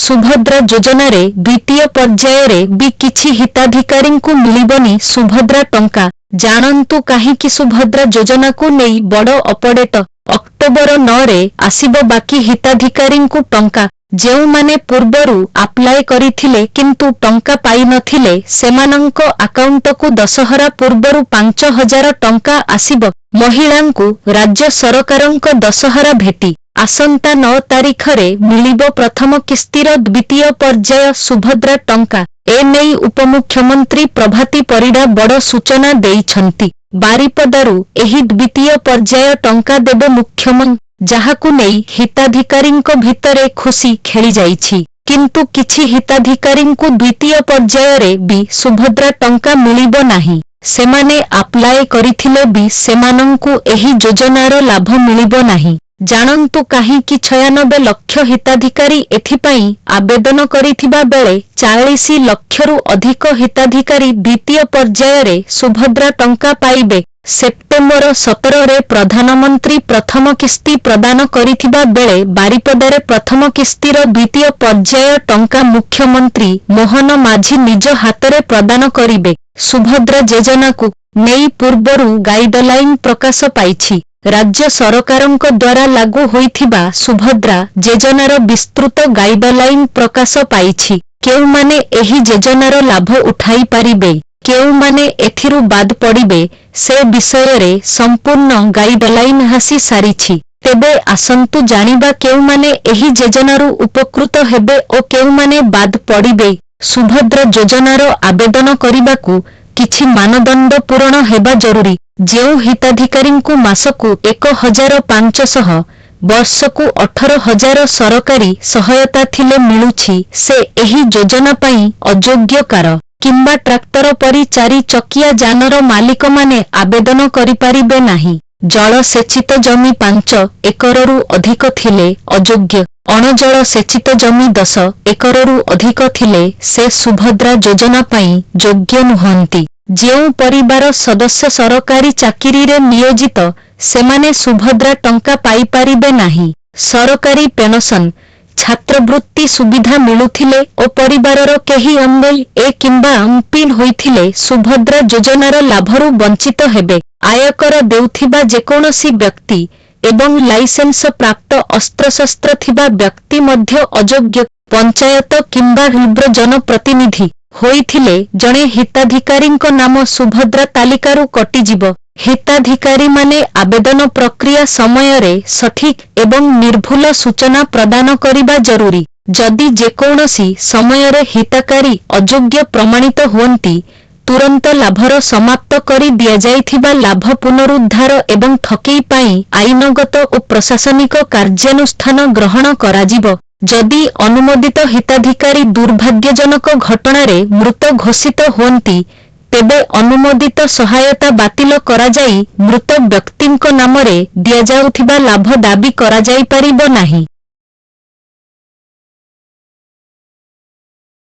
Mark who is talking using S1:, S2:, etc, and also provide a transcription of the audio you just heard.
S1: सुभद्रा योजना रे द्वितीय पर्याय रे भी किछि हिताधिकारी को मिलिबनी सुभद्रा टंका। जानंतु काहीकि सुभद्रा योजना को नहीं बड़ अपडेट। अक्टोबर 9 रे आसीबो बाकी हिताधिकारी को टंका। जेउ माने पूर्वरु अप्लाई करिथिले किंतु टंका पाई नथिले सेमानंक अकाउंट को दशहरा पूर्वरु 5000 टंका आसीबो। महिलांकु राज्य सरकारंक दशहरा भेटी आसंता 9 तारिख रे मिलिबो प्रथम किस्तीर द्वितीय पर्याय सुभद्रा टंका। एनेई उपमुख्यमंत्री प्रभाती परिडा बड़ सूचना देइछंती। बारिपदारु एही द्वितीय पर्याय टंका देबे मुख्यमंत्री, जाहाकु नेई हिताधिकारींक भितरे खुशी खेली जाइछि। किंतु किछि हिताधिकारींकु द्वितीय पर्याय रे भी सुभद्रा टंका मिलिबो नाही। सेमाने अप्लाई करिथिले भी सेमानंकु एही योजनार लाभ मिलिबो नाही। जानंतु काहीकि 96 लक्ष हिताधिकारी एथिपाई आवेदन करिथिबा बेले 40 लक्षरु अधिक हिताधिकारी द्वितीय पर्याय रे सुभद्रा टंका पाइबे। सेप्टेम्बर 17 रे प्रधानमंत्री प्रथम किस्ती प्रदान करिथिबा बेले बारिपदारे प्रथम किस्तीर द्वितीय पर्याय टंका मुख्यमंत्री मोहन माझी निज हातरे प्रदान करिबे। सुभद्रा योजना को नेई पूर्वरु गाइडलाइन प्रकाश पाइछि। राज्य सरकारंक द्वारा लागू होइथिबा सुभद्रा योजनार विस्तृत गाइडलाइन प्रकाश पाइछि। केउमाने एही योजनार लाभ उठाई पारिबे, केउमाने एथिरु बाद पड़िबे से विषय रे संपूर्ण गाइडलाइन हासी सारिछि। तेबे आसंतु जानिबा केउमाने एही योजनारु उपकृत हेबे ओ केउमाने बाद पड़िबे। सुभद्रा योजनार आवेदन करिबाकू किछि मानदंड पूर्ण हेबा जरूरी। जेउ हिताधिकारींकु मासकु 1500 वर्षकु 18000 सरकारी सहायता थिले मिलुछि से एही योजना पाई अयोग्य कार किंबा ट्रैक्टर परी 4 चकिया जानर मालिक माने आवेदन करिपारिबे नाही। जल सेचित जमी 5 एकररु अधिक थिले अयोग्य। अणजल सेचित जमी 10 एकररु अधिक थिले से सुभद्रा योजना पाई योग्य नुहंती। जेउ परिवार सदस्य सरकारी चाकिरी रे नियोजित सेमाने सुभद्रा टंका पाई पारिबे नाही। सरकारी पेंशन छात्रवृत्ति सुविधा मिलुथिले ओ परिवारर केही एमएलए किंबा एमपी होइथिले सुभद्रा योजनार लाभरु वंचित हेबे। आयकर देउथिबा जेकोनोसी व्यक्ति एवं लाइसेंस प्राप्त अस्त्रशस्त्र थिबा व्यक्ति मध्य अयोग्य। पंचायत किंबा हिब्र जनप्रतिनिधि होइथिले जणे हिताधिकारींक नाम सुभद्रा तालिकारु कटिजिब। हिताधिकारी माने आवेदन प्रक्रिया समय रे सठिक एवं निर्भुल सूचना प्रदान करिबा जरूरी। जदि जेकोनोसी समय रे हिताकारी अयोग्य प्रमाणित होंती तुरंत लाभर समाप्त करी दिया जाइथिबा लाभ पुनरुद्धार एवं ठकेई पाई आईनगत और प्रशासनिक कार्यानुष्ठान ग्रहण कराजिब। जदि अनुमोदित हिताधिकारी दुर्भाग्यजनक घटना रे मृत घोषित होंती तेबे अनुमोदित सहायता बातिल करा जाई मृत व्यक्तिंक नाम रे दिया जाउथिबा लाभ दाबी करा जाई परिबो नाही।